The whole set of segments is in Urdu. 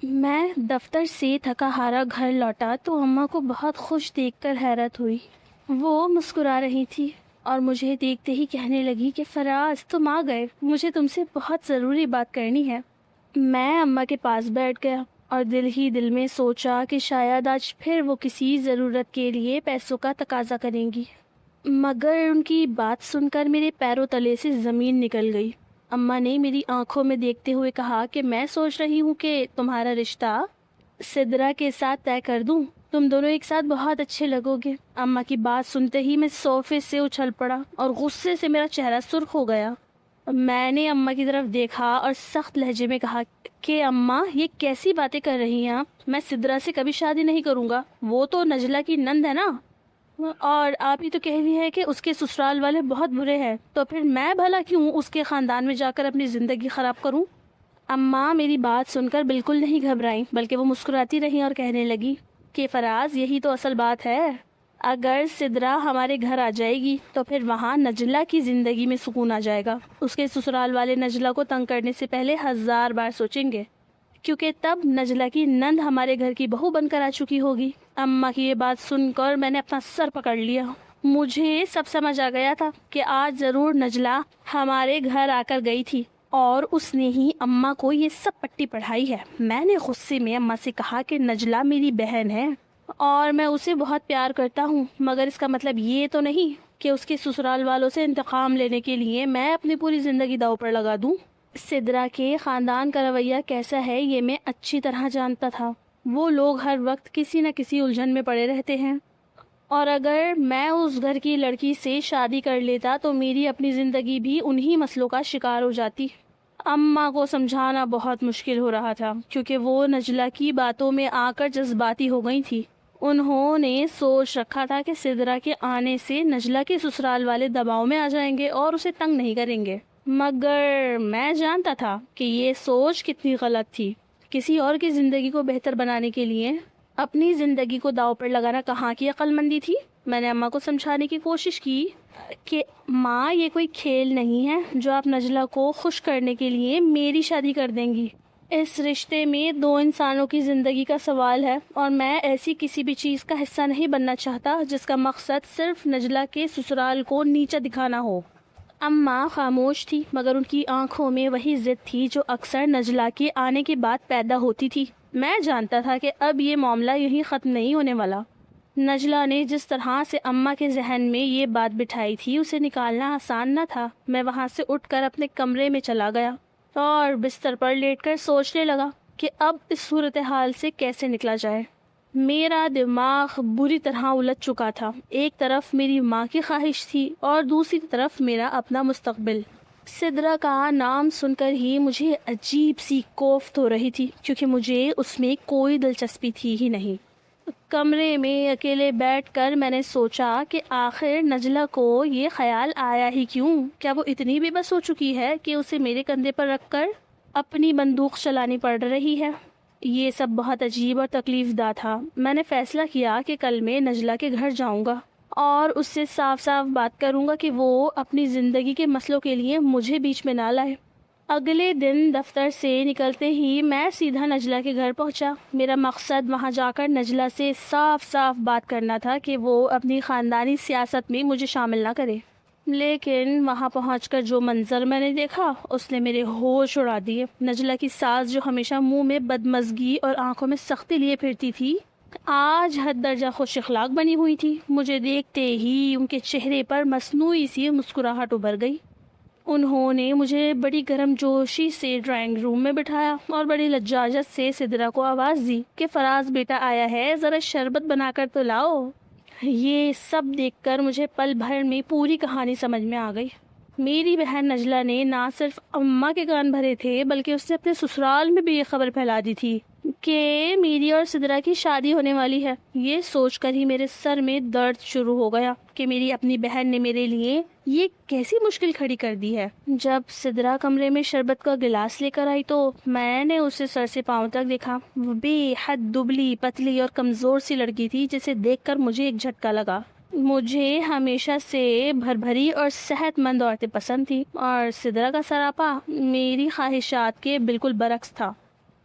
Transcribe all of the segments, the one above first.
میں دفتر سے تھکا ہارا گھر لوٹا تو اماں کو بہت خوش دیکھ کر حیرت ہوئی۔ وہ مسکرا رہی تھی اور مجھے دیکھتے ہی کہنے لگی کہ فراز تم آ گئے، مجھے تم سے بہت ضروری بات کرنی ہے۔ میں اماں کے پاس بیٹھ گیا اور دل ہی دل میں سوچا کہ شاید آج پھر وہ کسی ضرورت کے لیے پیسوں کا تقاضا کریں گی، مگر ان کی بات سن کر میرے پیروں تلے سے زمین نکل گئی۔ اماں نے میری آنکھوں میں دیکھتے ہوئے کہا کہ میں سوچ رہی ہوں کہ تمہارا رشتہ سدرا کے ساتھ طے کر دوں، تم دونوں ایک ساتھ بہت اچھے لگو گے۔ اماں کی بات سنتے ہی میں صوفے سے اچھل پڑا اور غصے سے میرا چہرہ سرخ ہو گیا۔ میں نے اماں کی طرف دیکھا اور سخت لہجے میں کہا کہ اماں یہ کیسی باتیں کر رہی ہیں آپ؟ میں سدرا سے کبھی شادی نہیں کروں گا، وہ تو نجلہ کی نند ہے نا، اور آپ ہی تو کہہ رہی ہے کہ اس کے سسرال والے بہت برے ہیں، تو پھر میں بھلا کیوں اس کے خاندان میں جا کر اپنی زندگی خراب کروں؟ اماں میری بات سن کر بالکل نہیں گھبرائیں، بلکہ وہ مسکراتی رہیں اور کہنے لگی کہ فراز یہی تو اصل بات ہے، اگر سدرا ہمارے گھر آ جائے گی تو پھر وہاں نجلہ کی زندگی میں سکون آ جائے گا۔ اس کے سسرال والے نجلہ کو تنگ کرنے سے پہلے 1000 بار سوچیں گے، کیونکہ تب نجلہ کی نند ہمارے گھر کی بہو بن کر آ چکی ہوگی۔ اماں کی یہ بات سن کر میں نے اپنا سر پکڑ لیا۔ مجھے سب سمجھ آ گیا تھا کہ آج ضرور نجلہ ہمارے گھر آ کر گئی تھی اور اس نے ہی اماں کو یہ سب پٹی پڑھائی ہے۔ میں نے غصے میں اماں سے کہا کہ نجلہ میری بہن ہے اور میں اسے بہت پیار کرتا ہوں، مگر اس کا مطلب یہ تو نہیں کہ اس کے سسرال والوں سے انتقام لینے کے لیے میں اپنی پوری زندگی داؤ پر لگا دوں۔ سدرا کے خاندان کا رویہ کیسا ہے یہ میں اچھی طرح جانتا تھا۔ وہ لوگ ہر وقت کسی نہ کسی الجھن میں پڑے رہتے ہیں، اور اگر میں اس گھر کی لڑکی سے شادی کر لیتا تو میری اپنی زندگی بھی انہی مسئلوں کا شکار ہو جاتی۔ اماں کو سمجھانا بہت مشکل ہو رہا تھا کیونکہ وہ نجلہ کی باتوں میں آ کر جذباتی ہو گئی تھی۔ انہوں نے سوچ رکھا تھا کہ سدرا کے آنے سے نجلہ کے سسرال والے دباؤ میں آ جائیں گے اور اسے تنگ نہیں کریں گے، مگر میں جانتا تھا کہ یہ سوچ کتنی غلط تھی۔ کسی اور کی زندگی کو بہتر بنانے کے لیے اپنی زندگی کو داؤ پر لگانا کہاں کی عقل مندی تھی۔ میں نے اماں کو سمجھانے کی کوشش کی کہ ماں یہ کوئی کھیل نہیں ہے جو آپ نجلہ کو خوش کرنے کے لیے میری شادی کر دیں گی۔ اس رشتے میں 2 انسانوں کی زندگی کا سوال ہے اور میں ایسی کسی بھی چیز کا حصہ نہیں بننا چاہتا جس کا مقصد صرف نجلہ کے سسرال کو نیچا دکھانا ہو۔ اماں خاموش تھی مگر ان کی آنکھوں میں وہی ضد تھی جو اکثر نجلہ کے آنے کے بعد پیدا ہوتی تھی۔ میں جانتا تھا کہ اب یہ معاملہ یہیں ختم نہیں ہونے والا۔ نجلہ نے جس طرح سے اماں کے ذہن میں یہ بات بٹھائی تھی اسے نکالنا آسان نہ تھا۔ میں وہاں سے اٹھ کر اپنے کمرے میں چلا گیا اور بستر پر لیٹ کر سوچنے لگا کہ اب اس صورتحال سے کیسے نکلا جائے۔ میرا دماغ بری طرح الجھ چکا تھا۔ ایک طرف میری ماں کی خواہش تھی اور دوسری طرف میرا اپنا مستقبل۔ سدرا کا نام سن کر ہی مجھے عجیب سی کوفت ہو رہی تھی کیونکہ مجھے اس میں کوئی دلچسپی تھی ہی نہیں۔ کمرے میں اکیلے بیٹھ کر میں نے سوچا کہ آخر نجلہ کو یہ خیال آیا ہی کیوں؟ کیا وہ اتنی بے بس ہو چکی ہے کہ اسے میرے کندھے پر رکھ کر اپنی بندوق چلانی پڑ رہی ہے؟ یہ سب بہت عجیب اور تکلیف دہ تھا۔ میں نے فیصلہ کیا کہ کل میں نجلہ کے گھر جاؤں گا اور اس سے صاف صاف بات کروں گا کہ وہ اپنی زندگی کے مسئلوں کے لیے مجھے بیچ میں نہ لائے۔ اگلے دن دفتر سے نکلتے ہی میں سیدھا نجلہ کے گھر پہنچا۔ میرا مقصد وہاں جا کر نجلہ سے صاف صاف بات کرنا تھا کہ وہ اپنی خاندانی سیاست میں مجھے شامل نہ کرے، لیکن وہاں پہنچ کر جو منظر میں نے دیکھا اس نے میرے ہوش اڑا دیے۔ نجلہ کی ساس جو ہمیشہ منہ میں بدمزگی اور آنکھوں میں سختی لیے پھرتی تھی آج حد درجہ خوش اخلاق بنی ہوئی تھی۔ مجھے دیکھتے ہی ان کے چہرے پر مصنوعی سی مسکراہٹ ابھر گئی۔ انہوں نے مجھے بڑی گرم جوشی سے ڈرائنگ روم میں بٹھایا اور بڑی لجاجت سے سدرا کو آواز دی کہ فراز بیٹا آیا ہے، ذرا شربت بنا کر تو لاؤ۔ یہ سب دیکھ کر مجھے پل بھر میں پوری کہانی سمجھ میں آ گئی۔ میری بہن نجلہ نے نہ صرف اماں کے کان بھرے تھے بلکہ اس نے اپنے سسرال میں بھی یہ خبر پھیلا دی تھی کہ میری اور سدرا کی شادی ہونے والی ہے۔ یہ سوچ کر ہی میرے سر میں درد شروع ہو گیا کہ میری اپنی بہن نے میرے لیے یہ کیسی مشکل کھڑی کر دی ہے۔ جب سدرا کمرے میں شربت کا گلاس لے کر آئی تو میں نے اسے سر سے پاؤں تک دیکھا۔ وہ بے حد دبلی پتلی اور کمزور سی لڑکی تھی جسے دیکھ کر مجھے ایک جھٹکا لگا۔ مجھے ہمیشہ سے بھری اور صحت مند عورتیں پسند تھیں اور سدرا کا سراپا میری خواہشات کے بالکل برعکس تھا۔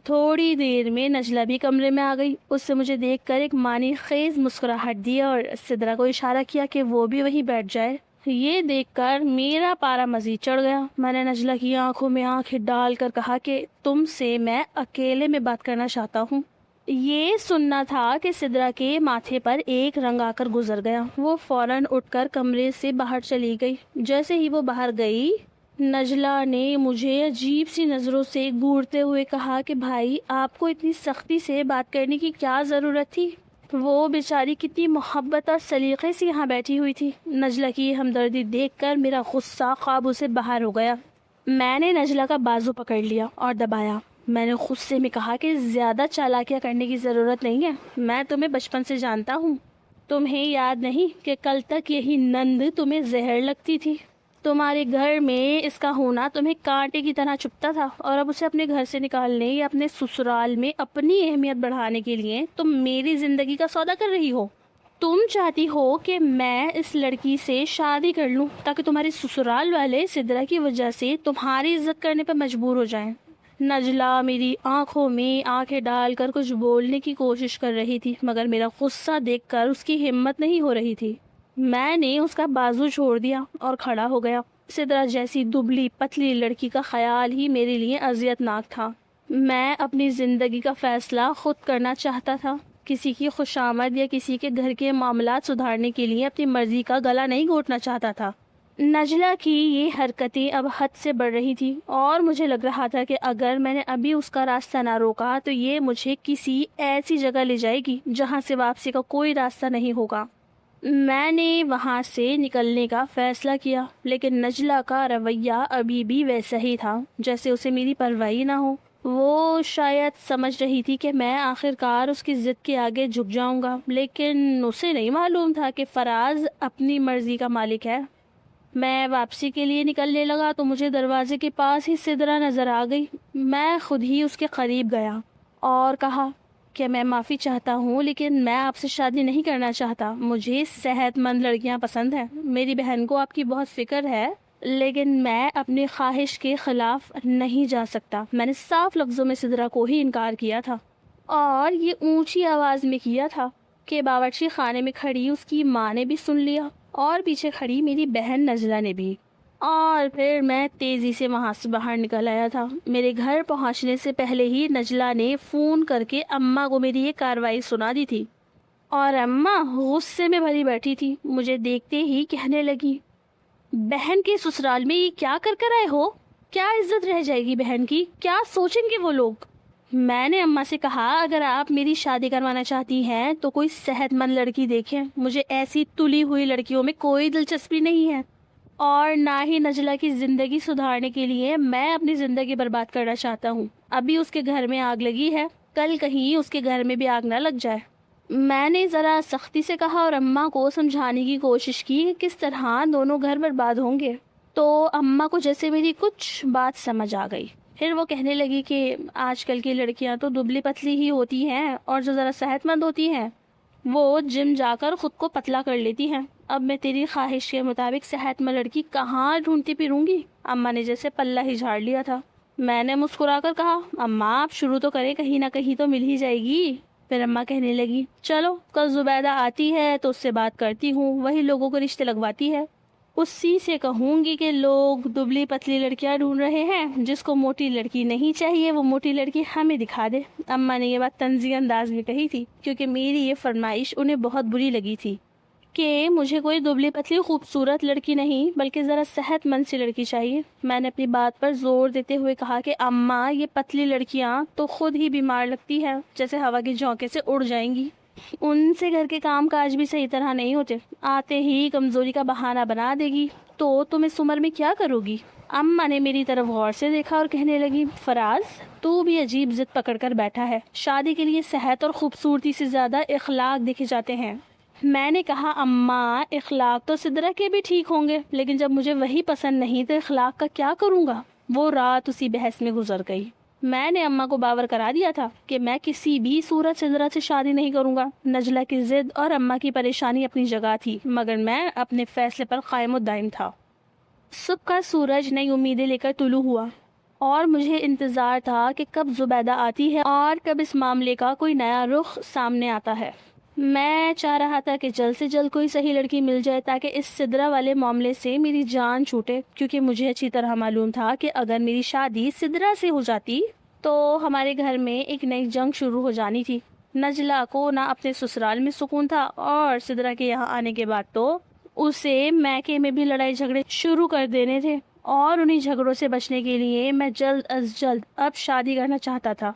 تھوڑی دیر میں نجلہ بھی کمرے میں آ گئی. اس سے مجھے دیکھ کر ایک معنی خیز مسکراہٹ دی اور سدرا کو اشارہ کیا کہ وہ بھی وہیں بیٹھ جائے. یہ دیکھ کر میرا پارا مزید چڑھ گیا. میں نے نجلہ کی آنکھوں میں آنکھیں ڈال کر کہا کہ تم سے میں اکیلے میں بات کرنا چاہتا ہوں. یہ سننا تھا کہ سدرا کے ماتھے پر ایک رنگ آ کر گزر گیا. وہ فوراً اٹھ کر کمرے سے باہر چلی گئی. جیسے ہی وہ باہر گئی نجلہ نے مجھے عجیب سی نظروں سے گھورتے ہوئے کہا کہ بھائی آپ کو اتنی سختی سے بات کرنے کی کیا ضرورت تھی؟ وہ بیچاری کتنی محبت اور سلیقے سے یہاں بیٹھی ہوئی تھی. نجلہ کی ہمدردی دیکھ کر میرا غصہ قابو سے باہر ہو گیا. میں نے نجلہ کا بازو پکڑ لیا اور دبایا. میں نے غصے میں کہا کہ زیادہ چالاکیاں کرنے کی ضرورت نہیں ہے. میں تمہیں بچپن سے جانتا ہوں. تمہیں یاد نہیں کہ کل تک یہی نند تمہیں زہر لگتی تھی؟ تمہارے گھر میں اس کا ہونا تمہیں کانٹے کی طرح چبھتا تھا اور اب اسے اپنے گھر سے نکالنے یا اپنے سسرال میں اپنی اہمیت بڑھانے کے لیے تم میری زندگی کا سودا کر رہی ہو. تم چاہتی ہو کہ میں اس لڑکی سے شادی کر لوں تاکہ تمہارے سسرال والے سدرا کی وجہ سے تمہاری عزت کرنے پر مجبور ہو جائیں. نجلہ میری آنکھوں میں آنکھیں ڈال کر کچھ بولنے کی کوشش کر رہی تھی مگر میرا غصہ دیکھ کر اس کی ہمت نہیں ہو رہی تھی. میں نے اس کا بازو چھوڑ دیا اور کھڑا ہو گیا. سدرا جیسی دبلی پتلی لڑکی کا خیال ہی میرے لیے اذیت ناک تھا. میں اپنی زندگی کا فیصلہ خود کرنا چاہتا تھا. کسی کی خوشامد یا کسی کے گھر کے معاملات سدھارنے کے لیے اپنی مرضی کا گلا نہیں گھونٹنا چاہتا تھا. نجلہ کی یہ حرکتیں اب حد سے بڑھ رہی تھی اور مجھے لگ رہا تھا کہ اگر میں نے ابھی اس کا راستہ نہ روکا تو یہ مجھے کسی ایسی جگہ لے جائے گی جہاں سے واپسی کا کوئی راستہ نہیں ہوگا. میں نے وہاں سے نکلنے کا فیصلہ کیا لیکن نجلہ کا رویہ ابھی بھی ویسا ہی تھا جیسے اسے میری پرواہ نہ ہو. وہ شاید سمجھ رہی تھی کہ میں آخر کار اس کی ضد کے آگے جھک جاؤں گا لیکن اسے نہیں معلوم تھا کہ فراز اپنی مرضی کا مالک ہے. میں واپسی کے لیے نکلنے لگا تو مجھے دروازے کے پاس ہی سدرا نظر آ گئی. میں خود ہی اس کے قریب گیا اور کہا کہ میں معافی چاہتا ہوں لیکن میں آپ سے شادی نہیں کرنا چاہتا. مجھے صحت مند لڑکیاں پسند ہیں. میری بہن کو آپ کی بہت فکر ہے لیکن میں اپنی خواہش کے خلاف نہیں جا سکتا. میں نے صاف لفظوں میں سدرا کو ہی انکار کیا تھا اور یہ اونچی آواز میں کیا تھا کہ باورچی خانے میں کھڑی اس کی ماں نے بھی سن لیا اور پیچھے کھڑی میری بہن نجلہ نے بھی. اور پھر میں تیزی سے وہاں سے باہر نکل آیا تھا. میرے گھر پہنچنے سے پہلے ہی نجلہ نے فون کر کے اماں کو میری یہ کارروائی سنا دی تھی اور اماں غصے میں بھری بیٹھی تھی. مجھے دیکھتے ہی کہنے لگی بہن کے سسرال میں یہ کیا کر کر آئے ہو؟ کیا عزت رہ جائے گی بہن کی؟ کیا سوچیں گے وہ لوگ؟ میں نے اماں سے کہا اگر آپ میری شادی کروانا چاہتی ہیں تو کوئی صحت مند لڑکی دیکھیں. مجھے ایسی تلی ہوئی لڑکیوں میں کوئی دلچسپی نہیں ہے اور نہ ہی نجلہ کی زندگی سدھارنے کے لیے میں اپنی زندگی برباد کرنا چاہتا ہوں. ابھی اس کے گھر میں آگ لگی ہے, کل کہیں اس کے گھر میں بھی آگ نہ لگ جائے. میں نے ذرا سختی سے کہا اور اماں کو سمجھانے کی کوشش کی کہ کس طرح دونوں گھر برباد ہوں گے. تو اماں کو جیسے میری کچھ بات سمجھ آ گئی. پھر وہ کہنے لگی کہ آج کل کی لڑکیاں تو دبلی پتلی ہی ہوتی ہیں اور جو ذرا صحت مند ہوتی ہیں وہ جم جا کر خود کو پتلا کر لیتی ہیں. اب میں تیری خواہش کے مطابق صحت مند لڑکی کہاں ڈھونڈتی پھروں گی؟ اماں نے جیسے پلہ ہی جھاڑ لیا تھا. میں نے مسکرا کر کہا اماں آپ شروع تو کریں, کہیں نہ کہیں تو مل ہی جائے گی. پھر اماں کہنے لگی چلو کل زبیدہ آتی ہے تو اس سے بات کرتی ہوں, وہی لوگوں کو رشتے لگواتی ہے. اسی سے کہوں گی کہ لوگ دبلی پتلی لڑکیاں ڈھونڈ رہے ہیں, جس کو موٹی لڑکی نہیں چاہیے وہ موٹی لڑکی ہمیں دکھا دے. اماں نے یہ بات طنزی انداز میں کہی تھی کیونکہ میری یہ فرمائش انہیں بہت بری لگی تھی کہ مجھے کوئی دبلی پتلی خوبصورت لڑکی نہیں بلکہ ذرا صحت مند سی لڑکی چاہیے. میں نے اپنی بات پر زور دیتے ہوئے کہا کہ اماں یہ پتلی لڑکیاں تو خود ہی بیمار لگتی ہیں, جیسے ہوا کے جھونکے سے اڑ جائیں گی. ان سے گھر کے کام کاج بھی صحیح طرح نہیں ہوتے, آتے ہی کمزوری کا بہانہ بنا دے گی. تو تم اس عمر میں کیا کرو گی؟ اماں نے میری طرف غور سے دیکھا اور کہنے لگی فراز تو بھی عجیب ضد پکڑ کر بیٹھا ہے. شادی کے لیے صحت اور خوبصورتی سے زیادہ اخلاق دیکھے جاتے ہیں. میں نے کہا اماں اخلاق تو سدرا کے بھی ٹھیک ہوں گے لیکن جب مجھے وہی پسند نہیں تو اخلاق کا کیا کروں گا؟ وہ رات اسی بحث میں گزر گئی. میں نے اماں کو باور کرا دیا تھا کہ میں کسی بھی صورت سدرا سے شادی نہیں کروں گا. نجلہ کی ضد اور اماں کی پریشانی اپنی جگہ تھی مگر میں اپنے فیصلے پر قائم و دائم تھا. صبح کا سورج نئی امیدیں لے کر طلوع ہوا. اور مجھے انتظار تھا کہ کب زبیدہ آتی ہے اور کب اس معاملے کا کوئی نیا رخ سامنے آتا ہے۔ میں چاہ رہا تھا کہ جلد سے جلد کوئی صحیح لڑکی مل جائے تاکہ اس سدرا والے معاملے سے میری جان چھوٹے، کیونکہ مجھے اچھی طرح معلوم تھا کہ اگر میری شادی سدرا سے ہو جاتی تو ہمارے گھر میں ایک نئی جنگ شروع ہو جانی تھی۔ نجلہ کو نہ اپنے سسرال میں سکون تھا اور سدرا کے یہاں آنے کے بعد تو اسے میکے میں بھی لڑائی جھگڑے شروع کر دینے تھے، اور انہی جھگڑوں سے بچنے کے لیے میں جلد از جلد اب شادی کرنا چاہتا تھا۔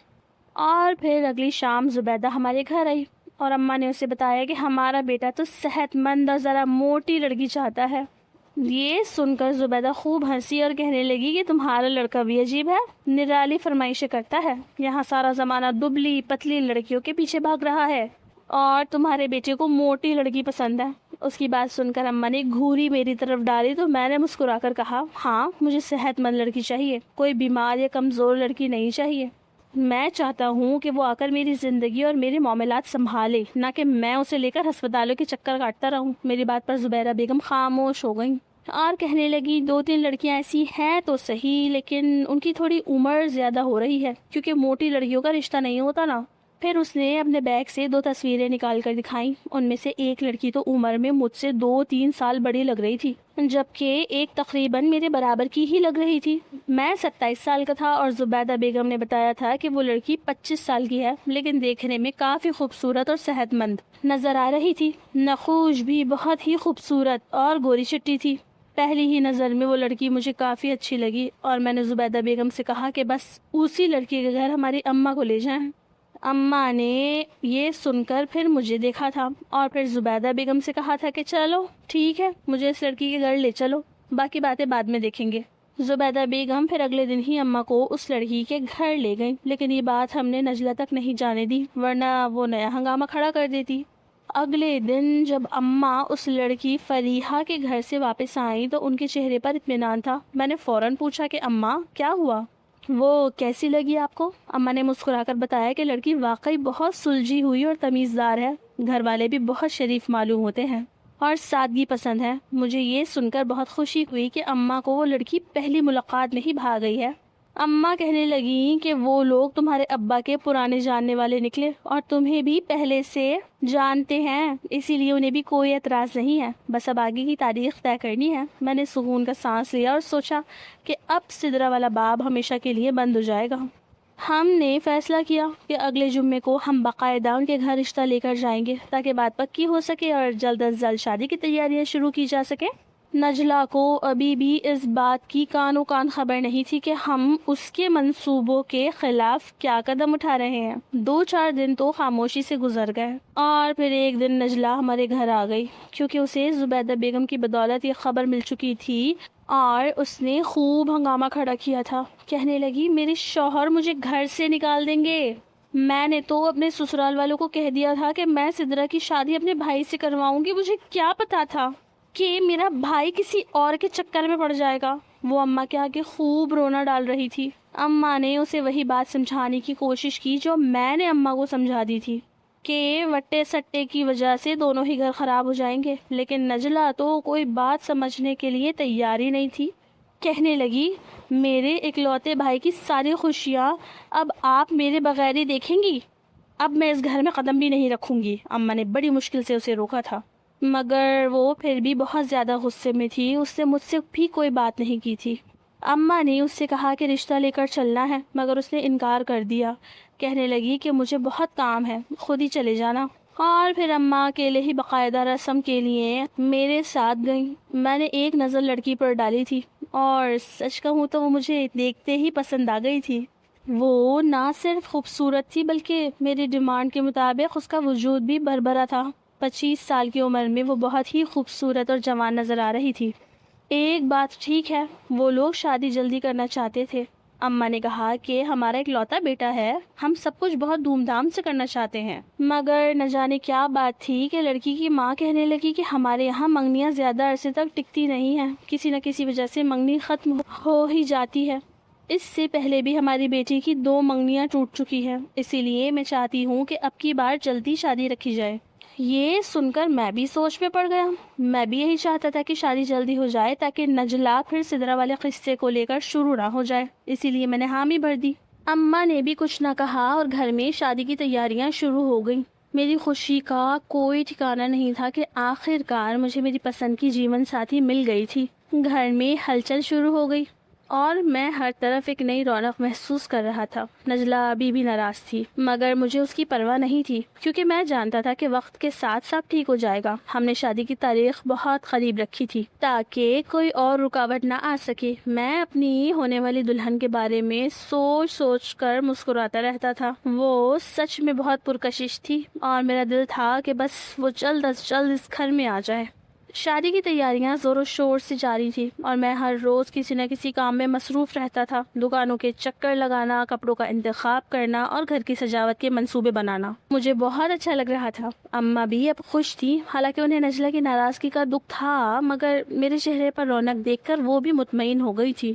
اور پھر اگلی شام زبیدہ ہمارے گھر آئی اور اماں نے اسے بتایا کہ ہمارا بیٹا تو صحت مند اور ذرا موٹی لڑکی چاہتا ہے۔ یہ سن کر زبیدہ خوب ہنسی اور کہنے لگی کہ تمہارا لڑکا بھی عجیب ہے، نرالی فرمائشیں کرتا ہے، یہاں سارا زمانہ دبلی پتلی لڑکیوں کے پیچھے بھاگ رہا ہے اور تمہارے بیٹے کو موٹی لڑکی پسند ہے۔ اس کی بات سن کر اماں نے گھوری میری طرف ڈالی تو میں نے مسکرا کر کہا، ہاں مجھے صحت مند لڑکی چاہیے، کوئی بیمار یا کمزور لڑکی نہیں چاہیے۔ میں چاہتا ہوں کہ وہ آ کر میری زندگی اور میرے معاملات سنبھالے، نہ کہ میں اسے لے کر ہسپتالوں کے چکر کاٹتا رہوں۔ میری بات پر زبیرہ بیگم خاموش ہو گئیں اور کہنے لگی، 2-3 لڑکیاں ایسی ہیں تو صحیح، لیکن ان کی تھوڑی عمر زیادہ ہو رہی ہے، کیونکہ موٹی لڑکیوں کا رشتہ نہیں ہوتا نا۔ پھر اس نے اپنے بیگ سے 2 تصویریں نکال کر دکھائیں۔ ان میں سے ایک لڑکی تو عمر میں مجھ سے 2-3 سال بڑی لگ رہی تھی، جبکہ ایک تقریباً میرے برابر کی ہی لگ رہی تھی۔ میں 27 سال کا تھا اور زبیدہ بیگم نے بتایا تھا کہ وہ لڑکی 25 سال کی ہے، لیکن دیکھنے میں کافی خوبصورت اور صحت مند نظر آ رہی تھی۔ نقوش بھی بہت ہی خوبصورت اور گوری چٹی تھی۔ پہلی ہی نظر میں وہ لڑکی مجھے کافی اچھی لگی اور میں نے زبیدہ بیگم سے کہا کہ بس اسی لڑکی کے گھر ہماری اماں کو لے جائیں۔ اماں نے یہ سن کر پھر مجھے دیکھا تھا اور پھر زبیدہ بیگم سے کہا تھا کہ چلو ٹھیک ہے، مجھے اس لڑکی کے گھر لے چلو، باقی باتیں بعد میں دیکھیں گے۔ زبیدہ بیگم پھر اگلے دن ہی اماں کو اس لڑکی کے گھر لے گئیں، لیکن یہ بات ہم نے نجلہ تک نہیں جانے دی، ورنہ وہ نیا ہنگامہ کھڑا کر دیتی۔ اگلے دن جب اماں اس لڑکی فریحہ کے گھر سے واپس آئیں تو ان کے چہرے پر اطمینان تھا۔ میں نے فوراً پوچھا کہ اماں کیا ہوا، وہ کیسی لگی آپ کو؟ اماں نے مسکرا کر بتایا کہ لڑکی واقعی بہت سلجھی ہوئی اور تمیزدار ہے، گھر والے بھی بہت شریف معلوم ہوتے ہیں اور سادگی پسند ہے۔ مجھے یہ سن کر بہت خوشی ہوئی کہ اماں کو وہ لڑکی پہلی ملاقات میں ہی بھا گئی ہے۔ اماں کہنے لگیں کہ وہ لوگ تمہارے ابا کے پرانے جاننے والے نکلے اور تمہیں بھی پہلے سے جانتے ہیں، اسی لیے انہیں بھی کوئی اعتراض نہیں ہے، بس اب آگے کی تاریخ طے کرنی ہے۔ میں نے سکون کا سانس لیا اور سوچا کہ اب سدرا والا باب ہمیشہ کے لیے بند ہو جائے گا۔ ہم نے فیصلہ کیا کہ اگلے جمعے کو ہم باقاعدہ ان کے گھر رشتہ لے کر جائیں گے تاکہ بات پکی ہو سکے اور جلد از جلد شادی کی تیاریاں شروع کی جا سکیں۔ نجلہ کو ابھی بھی اس بات کی کانوں کان خبر نہیں تھی کہ ہم اس کے منصوبوں کے خلاف کیا قدم اٹھا رہے ہیں۔ 2-4 دن تو خاموشی سے گزر گئے اور پھر ایک دن نجلہ ہمارے گھر آ گئی، کیونکہ اسے زبیدہ بیگم کی بدولت یہ خبر مل چکی تھی اور اس نے خوب ہنگامہ کھڑا کیا تھا۔ کہنے لگی، میرے شوہر مجھے گھر سے نکال دیں گے۔ میں نے تو اپنے سسرال والوں کو کہہ دیا تھا کہ میں سدرا کی شادی اپنے بھائی سے کرواؤں گی، مجھے کیا پتا تھا کہ میرا بھائی کسی اور کے چکر میں پڑ جائے گا۔ وہ اماں کے آگے خوب رونا ڈال رہی تھی۔ اماں نے اسے وہی بات سمجھانے کی کوشش کی جو میں نے اماں کو سمجھا دی تھی کہ وٹے سٹے کی وجہ سے دونوں ہی گھر خراب ہو جائیں گے، لیکن نجلہ تو کوئی بات سمجھنے کے لیے تیار ہی نہیں تھی۔ کہنے لگی، میرے اکلوتے بھائی کی ساری خوشیاں اب آپ میرے بغیر ہی دیکھیں گی، اب میں اس گھر میں قدم بھی نہیں رکھوں گی۔ اماں نے بڑی مشکل سے اسے روکا تھا، مگر وہ پھر بھی بہت زیادہ غصے میں تھی، اس نے مجھ سے بھی کوئی بات نہیں کی تھی۔ اماں نے اس سے کہا کہ رشتہ لے کر چلنا ہے، مگر اس نے انکار کر دیا۔ کہنے لگی کہ مجھے بہت کام ہے، خود ہی چلے جانا۔ اور پھر اماں اکیلے ہی باقاعدہ رسم کے لیے میرے ساتھ گئیں۔ میں نے ایک نظر لڑکی پر ڈالی تھی اور سچ کہوں تو وہ مجھے دیکھتے ہی پسند آ گئی تھی۔ وہ نہ صرف خوبصورت تھی بلکہ میری ڈیمانڈ کے مطابق اس کا وجود بھی بھربھرا تھا۔ 25 سال کی عمر میں وہ بہت ہی خوبصورت اور جوان نظر آ رہی تھی۔ ایک بات ٹھیک ہے، وہ لوگ شادی جلدی کرنا چاہتے تھے۔ اماں نے کہا کہ ہمارا اکلوتا بیٹا ہے، ہم سب کچھ بہت دھوم دھام سے کرنا چاہتے ہیں، مگر نہ جانے کیا بات تھی کہ لڑکی کی ماں کہنے لگی کہ ہمارے یہاں منگنیاں زیادہ عرصے تک ٹکتی نہیں ہیں، کسی نہ کسی وجہ سے منگنی ختم ہو ہی جاتی ہے۔ اس سے پہلے بھی ہماری بیٹی کی 2 منگنیاں ٹوٹ چکی ہیں، اسی لیے میں چاہتی ہوں کہ اب کی بار جلدی شادی رکھی جائے۔ یہ سن کر میں بھی سوچ میں پڑ گیا. میں بھی یہی چاہتا تھا کہ شادی جلدی ہو جائے تاکہ نجلا پھر سدرا والے قصے کو لے کر شروع نہ ہو جائے. اسی لیے میں نے حامی بھر دی. اماں نے بھی کچھ نہ کہا اور گھر میں شادی کی تیاریاں شروع ہو گئیں. میری خوشی کا کوئی ٹھکانہ نہیں تھا کہ آخر کار مجھے میری پسند کی جیون ساتھی مل گئی تھی. گھر میں ہلچل شروع ہو گئی اور میں ہر طرف ایک نئی رونق محسوس کر رہا تھا. نجلا ابھی بھی ناراض تھی مگر مجھے اس کی پرواہ نہیں تھی کیونکہ میں جانتا تھا کہ وقت کے ساتھ سب ٹھیک ہو جائے گا. ہم نے شادی کی تاریخ بہت قریب رکھی تھی تاکہ کوئی اور رکاوٹ نہ آ سکے. میں اپنی ہونے والی دلہن کے بارے میں سوچ کر مسکراتا رہتا تھا. وہ سچ میں بہت پرکشش تھی اور میرا دل تھا کہ بس وہ جلد از جلد اس گھر میں آ جائے. شادی کی تیاریاں زور و شور سے جاری تھی اور میں ہر روز کسی نہ کسی کام میں مصروف رہتا تھا. دکانوں کے چکر لگانا، کپڑوں کا انتخاب کرنا اور گھر کی سجاوٹ کے منصوبے بنانا مجھے بہت اچھا لگ رہا تھا. اماں بھی اب خوش تھی، حالانکہ انہیں نجلا کی ناراضگی کا دکھ تھا مگر میرے چہرے پر رونق دیکھ کر وہ بھی مطمئن ہو گئی تھی.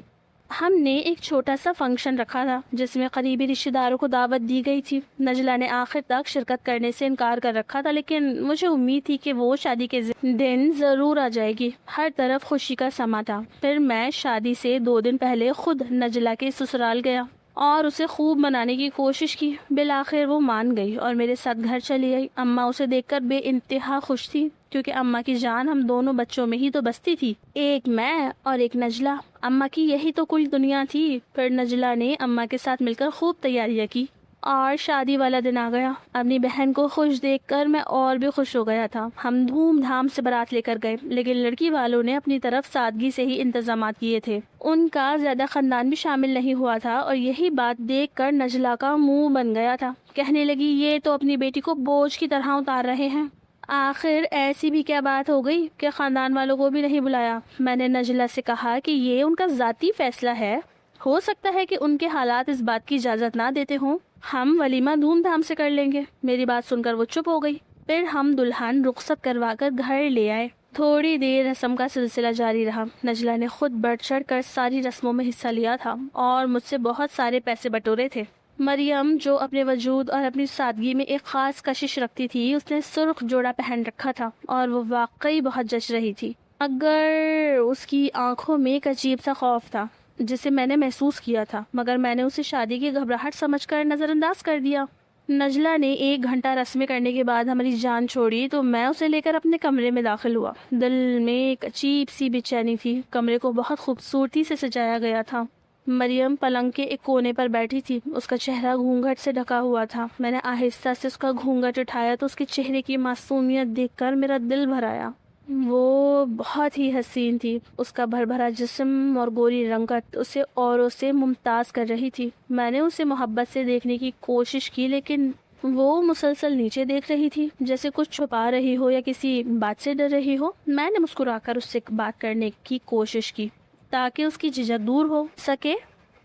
ہم نے ایک چھوٹا سا فنکشن رکھا تھا جس میں قریبی رشتہ داروں کو دعوت دی گئی تھی. نجلا نے آخر تک شرکت کرنے سے انکار کر رکھا تھا لیکن مجھے امید تھی کہ وہ شادی کے دن ضرور آ جائے گی. ہر طرف خوشی کا سما تھا. پھر میں شادی سے 2 دن پہلے خود نجلا کے سسرال گیا اور اسے خوب منانے کی کوشش کی. بالآخر وہ مان گئی اور میرے ساتھ گھر چلی آئی. اماں اسے دیکھ کر بے انتہا خوش تھی کیونکہ اماں کی جان ہم دونوں بچوں میں ہی تو بستی تھی، ایک میں اور ایک نجلا. اماں کی یہی تو کل دنیا تھی. پھر نجلا نے اماں کے ساتھ مل کر خوب تیاریاں کی اور شادی والا دن آ گیا. اپنی بہن کو خوش دیکھ کر میں اور بھی خوش ہو گیا تھا. ہم دھوم دھام سے بارات لے کر گئے لیکن لڑکی والوں نے اپنی طرف سادگی سے ہی انتظامات کیے تھے. ان کا زیادہ خاندان بھی شامل نہیں ہوا تھا اور یہی بات دیکھ کر نجلا کا منہ بن گیا تھا. کہنے لگی یہ تو اپنی بیٹی کو بوجھ کی طرح اتار رہے ہیں. آخر ایسی بھی کیا بات ہو گئی کہ خاندان والوں کو بھی نہیں بلایا. میں نے نجلا سے کہا کہ یہ ان کا ذاتی فیصلہ ہے، ہو سکتا ہے کہ ان کے حالات اس بات کی اجازت نہ دیتے ہوں. ہم ولیمہ دھوم دھام سے کر لیں گے. میری بات سن کر وہ چپ ہو گئی. پھر ہم دلہن رخصت کروا کر گھر لے آئے. تھوڑی دیر رسم کا سلسلہ جاری رہا. نجلا نے خود بڑھ چڑھ کر ساری رسموں میں حصہ لیا تھا اور مجھ سے بہت سارے پیسے بٹورے تھے. مریم جو اپنے وجود اور اپنی سادگی میں ایک خاص کشش رکھتی تھی، اس نے سرخ جوڑا پہن رکھا تھا اور وہ واقعی بہت جچ رہی تھی. اگر اس کی آنکھوں میں ایک عجیب سا خوف تھا جسے میں نے محسوس کیا تھا مگر میں نے اسے شادی کی گھبراہٹ سمجھ کر نظر انداز کر دیا. نجلا نے 1 گھنٹہ رسمیں کرنے کے بعد ہماری جان چھوڑی تو میں اسے لے کر اپنے کمرے میں داخل ہوا. دل میں ایک عجیب سی بے چینی تھی. کمرے کو بہت خوبصورتی سے سجایا گیا تھا. مریم پلنگ کے ایک کونے پر بیٹھی تھی. اس کا چہرہ گھونگھٹ سے ڈھکا ہوا تھا. میں نے آہستہ سے اس کا گھونگھٹ اٹھایا تو اس کے چہرے کی معصومیت دیکھ کر میرا دل بھر آیا. وہ بہت ہی حسین تھی. اس کا بھر بھرا جسم اور گوری رنگت اسے اوروں سے ممتاز کر رہی تھی. میں نے اسے محبت سے دیکھنے کی کوشش کی لیکن وہ مسلسل نیچے دیکھ رہی تھی جیسے کچھ چھپا رہی ہو یا کسی بات سے ڈر رہی ہو. میں نے مسکرا کر اس سے بات کرنے کی کوشش کی تاکہ اس کی جھجک دور ہو سکے.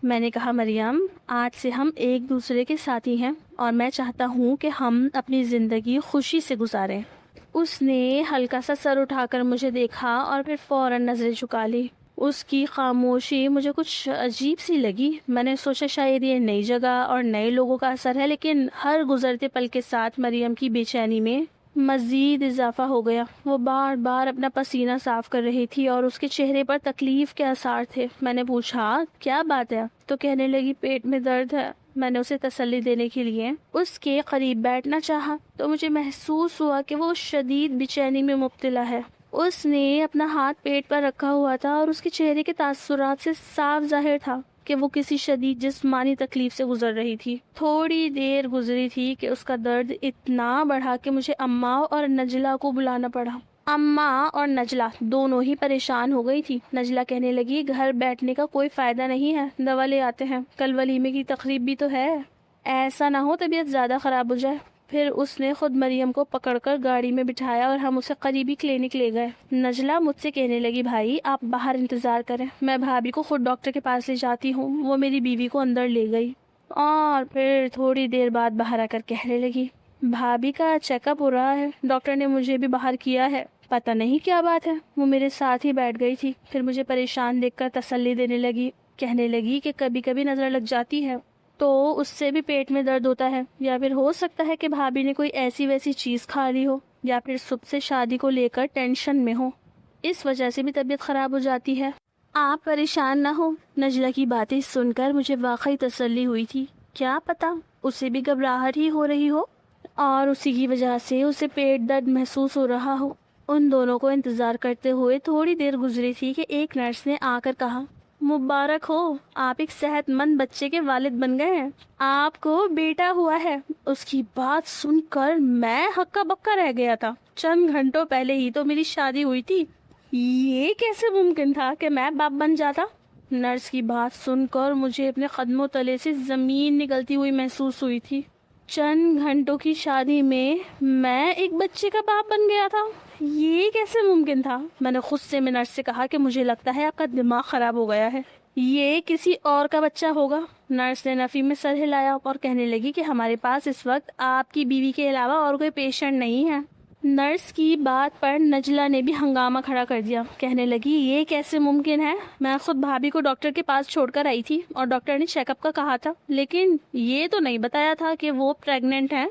میں نے کہا مریم، آج سے ہم ایک دوسرے کے ساتھی ہیں اور میں چاہتا ہوں کہ ہم اپنی زندگی خوشی سے گزاریں. اس نے ہلکا سا سر اٹھا کر مجھے دیکھا اور پھر فوراً نظریں جھکا لی. اس کی خاموشی مجھے کچھ عجیب سی لگی. میں نے سوچا شاید یہ نئی جگہ اور نئے لوگوں کا اثر ہے لیکن ہر گزرتے پل کے ساتھ مریم کی بے چینی میں مزید اضافہ ہو گیا. وہ بار بار اپنا پسینہ صاف کر رہی تھی اور اس کے چہرے پر تکلیف کے آثار تھے. میں نے پوچھا کیا بات ہے تو کہنے لگی پیٹ میں درد ہے. میں نے اسے تسلی دینے کے لیے اس کے قریب بیٹھنا چاہا تو مجھے محسوس ہوا کہ وہ شدید بے چینی میں مبتلا ہے. اس نے اپنا ہاتھ پیٹ پر رکھا ہوا تھا اور اس کے چہرے کے تاثرات سے صاف ظاہر تھا کہ وہ کسی شدید جسمانی تکلیف سے گزر رہی تھی. تھوڑی دیر گزری تھی کہ اس کا درد اتنا بڑھا کہ مجھے اماں اور نجلا کو بلانا پڑا. اماں اور نجلا دونوں ہی پریشان ہو گئی تھی. نجلا کہنے لگی گھر بیٹھنے کا کوئی فائدہ نہیں ہے، دوا لے آتے ہیں، کل ولیمے کی تقریب بھی تو ہے، ایسا نہ ہو طبیعت زیادہ خراب ہو جائے. پھر اس نے خود مریم کو پکڑ کر گاڑی میں بٹھایا اور ہم اسے قریبی کلینک لے گئے. نجلا مجھ سے کہنے لگی بھائی آپ باہر انتظار کریں، میں بھابھی کو خود ڈاکٹر کے پاس لے جاتی ہوں. وہ میری بیوی کو اندر لے گئی اور پھر تھوڑی دیر بعد باہر آ کر کہنے لگی بھابھی کا چیک اپ ہو رہا ہے، ڈاکٹر نے مجھے بھی باہر کیا ہے، پتہ نہیں کیا بات ہے. وہ میرے ساتھ ہی بیٹھ گئی تھی. پھر مجھے پریشان دیکھ کر تسلی دینے لگی. کہنے لگی کہ کبھی کبھی نظر لگ جاتی ہے تو اس سے بھی پیٹ میں درد ہوتا ہے یا پھر ہو سکتا ہے کہ بھابھی نے کوئی ایسی ویسی چیز کھا لی ہو. یا پھر صبح سے شادی کو لے کر ٹینشن میں ہو، اس وجہ سے بھی طبیعت خراب ہو جاتی ہے۔ آپ پریشان نہ ہو۔ نجلہ کی باتیں سن کر مجھے واقعی تسلی ہوئی تھی، کیا پتا اسے بھی گھبراہٹ ہی ہو رہی ہو اور اسی کی وجہ سے اسے پیٹ درد محسوس ہو رہا ہو۔ ان دونوں کو انتظار کرتے ہوئے تھوڑی دیر گزری تھی کہ ایک نرس نے آ کر کہا، مبارک ہو، آپ ایک صحت مند بچے کے والد بن گئے ہیں، آپ کو بیٹا ہوا ہے۔ اس کی بات سن کر میں ہکا بکا رہ گیا تھا۔ چند گھنٹوں پہلے ہی تو میری شادی ہوئی تھی، یہ کیسے ممکن تھا کہ میں باپ بن جاتا؟ نرس کی بات سن کر مجھے اپنے قدموں تلے سے زمین نکلتی ہوئی محسوس ہوئی تھی۔ چند گھنٹوں کی شادی میں ایک بچے کا باپ بن گیا تھا، یہ کیسے ممکن تھا؟ میں نے غصے میں نرس سے کہا کہ مجھے لگتا ہے آپ کا دماغ خراب ہو گیا ہے، یہ کسی اور کا بچہ ہوگا۔ نرس نے نفی میں سر ہلایا اور کہنے لگی کہ ہمارے پاس اس وقت آپ کی بیوی کے علاوہ اور کوئی پیشنٹ نہیں ہے۔ نرس کی بات پر نجلہ نے بھی ہنگامہ کھڑا کر دیا، کہنے لگی یہ کیسے ممکن ہے؟ میں خود بھابھی کو ڈاکٹر کے پاس چھوڑ کر آئی تھی اور ڈاکٹر نے چیک اپ کا کہا تھا، لیکن یہ تو نہیں بتایا تھا کہ وہ پریگننٹ ہے۔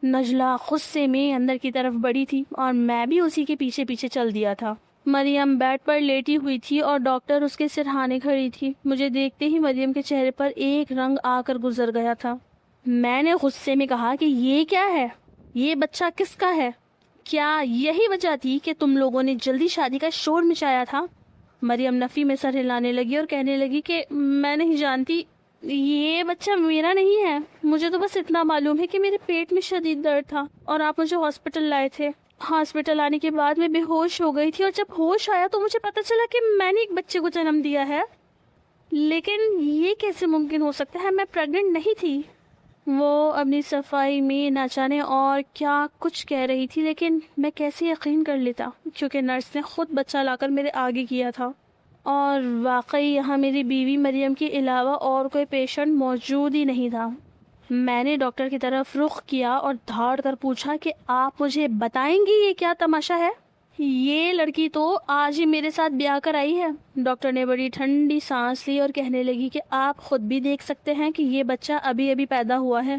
نجلہ غصے میں اندر کی طرف بڑھی تھی اور میں بھی اسی کے پیچھے پیچھے چل دیا تھا۔ مریم بیڈ پر لیٹی ہوئی تھی اور ڈاکٹر اس کے سرہانے کھڑی تھی۔ مجھے دیکھتے ہی مریم کے چہرے پر ایک رنگ آ کر گزر گیا تھا۔ میں نے غصے میں کہا کہ یہ کیا ہے؟ یہ بچہ کس کا ہے؟ کیا یہی وجہ تھی کہ تم لوگوں نے جلدی شادی کا شور مچایا تھا؟ مریم نفی میں سر ہلانے لگی اور کہنے لگی کہ میں نہیں جانتی، یہ بچہ میرا نہیں ہے، مجھے تو بس اتنا معلوم ہے کہ میرے پیٹ میں شدید درد تھا اور آپ مجھے ہاسپٹل لائے تھے۔ ہاسپٹل آنے کے بعد میں بے ہوش ہو گئی تھی اور جب ہوش آیا تو مجھے پتا چلا کہ میں نے ایک بچے کو جنم دیا ہے، لیکن یہ کیسے ممکن ہو سکتا ہے؟ میں پریگننٹ نہیں تھی۔ وہ اپنی صفائی میں نہ جانے اور کیا کچھ کہہ رہی تھی، لیکن میں کیسے یقین کر لیتا کیونکہ نرس نے خود بچہ لا کر میرے آگے کیا تھا اور واقعی یہاں میری بیوی مریم کے علاوہ اور کوئی پیشنٹ موجود ہی نہیں تھا۔ میں نے ڈاکٹر کی طرف رخ کیا اور دھاڑ کر پوچھا کہ آپ مجھے بتائیں گی یہ کیا تماشا ہے؟ یہ لڑکی تو آج ہی میرے ساتھ بیاہ کر آئی ہے۔ ڈاکٹر نے بڑی ٹھنڈی سانس لی اور کہنے لگی کہ آپ خود بھی دیکھ سکتے ہیں کہ یہ بچہ ابھی ابھی پیدا ہوا ہے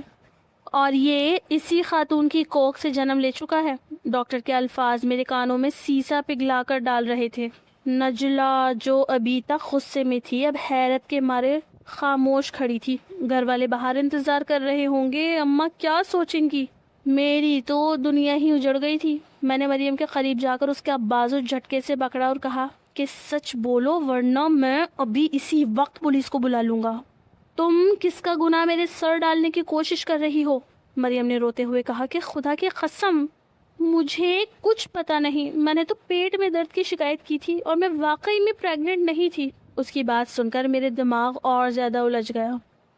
اور یہ اسی خاتون کی کوکھ سے جنم لے چکا ہے۔ ڈاکٹر کے الفاظ میرے کانوں میں سیسا پگھلا کر ڈال رہے تھے۔ نجلہ جو ابھی تک غصے میں تھی اب حیرت کے مارے خاموش کھڑی تھی۔ گھر والے باہر انتظار کر رہے ہوں گے، اماں کیا سوچیں گی؟ میری تو دنیا ہی اجڑ گئی تھی۔ میں نے مریم کے قریب جا کر اس کا بازو جھٹکے سے پکڑا اور کہا کہ سچ بولو ورنہ میں ابھی اسی وقت پولیس کو بلا لوں گا۔ تم کس کا گناہ میرے سر ڈالنے کی کوشش کر رہی ہو؟ مریم نے روتے ہوئے کہا کہ خدا کی قسم مجھے کچھ پتا نہیں، میں نے تو پیٹ میں درد کی شکایت کی تھی اور میں واقعی میں پریگننٹ نہیں تھی۔ اس کی بات سن کر میرے دماغ اور زیادہ الجھ گیا۔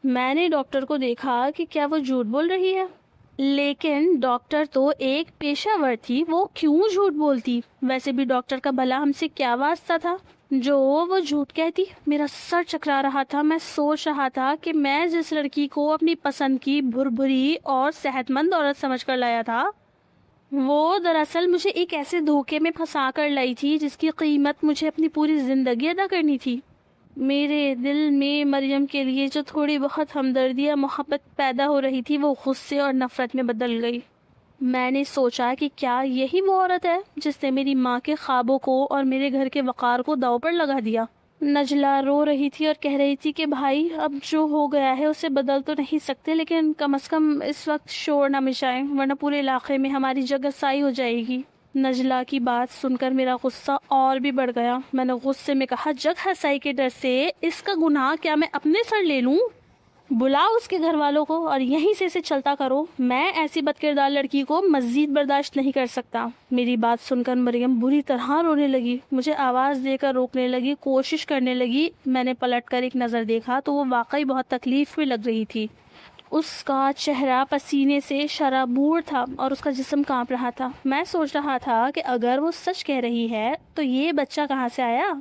میں نے ڈاکٹر کو دیکھا کہ کیا وہ جھوٹ بول رہی ہے، لیکن ڈاکٹر تو ایک پیشہ ور تھی، وہ کیوں جھوٹ بولتی؟ ویسے بھی ڈاکٹر کا بھلا ہم سے کیا واسطہ تھا جو وہ جھوٹ کہتی؟ میرا سر چکرا رہا تھا۔ میں سوچ رہا تھا کہ میں جس لڑکی کو اپنی پسند کی بھربھری اور صحت مند عورت سمجھ کر لایا تھا، وہ دراصل مجھے ایک ایسے دھوکے میں پھنسا کر لائی تھی جس کی قیمت مجھے اپنی پوری زندگی ادا کرنی تھی۔ میرے دل میں مریم کے لیے جو تھوڑی بہت ہمدردی یا محبت پیدا ہو رہی تھی وہ غصے اور نفرت میں بدل گئی۔ میں نے سوچا کہ کیا یہی وہ عورت ہے جس نے میری ماں کے خوابوں کو اور میرے گھر کے وقار کو داؤ پر لگا دیا؟ نجلہ رو رہی تھی اور کہہ رہی تھی کہ بھائی اب جو ہو گیا ہے اسے بدل تو نہیں سکتے، لیکن کم از کم اس وقت شور نہ مچائیں ورنہ پورے علاقے میں ہماری جگہ سائی ہو جائے گی۔ نجلہ کی بات سن کر میرا غصہ اور بھی بڑھ گیا۔ میں نے غصے میں کہا جگ ہسائی کے ڈر سے اس کا گناہ کیا میں اپنے سر لے لوں؟ بلاؤ اس کے گھر والوں کو اور یہیں سے اسے چلتا کرو، میں ایسی بد کردار لڑکی کو مزید برداشت نہیں کر سکتا۔ میری بات سن کر مریم بری طرح رونے لگی، مجھے آواز دے کر روکنے لگی، کوشش کرنے لگی۔ میں نے پلٹ کر ایک نظر دیکھا تو وہ واقعی بہت تکلیف میں لگ رہی تھی۔ اس کا چہرہ پسینے سے شرابور تھا اور اس کا جسم کانپ رہا تھا۔ میں سوچ رہا تھا کہ اگر وہ سچ کہہ رہی ہے تو یہ بچہ کہاں سے آیا؟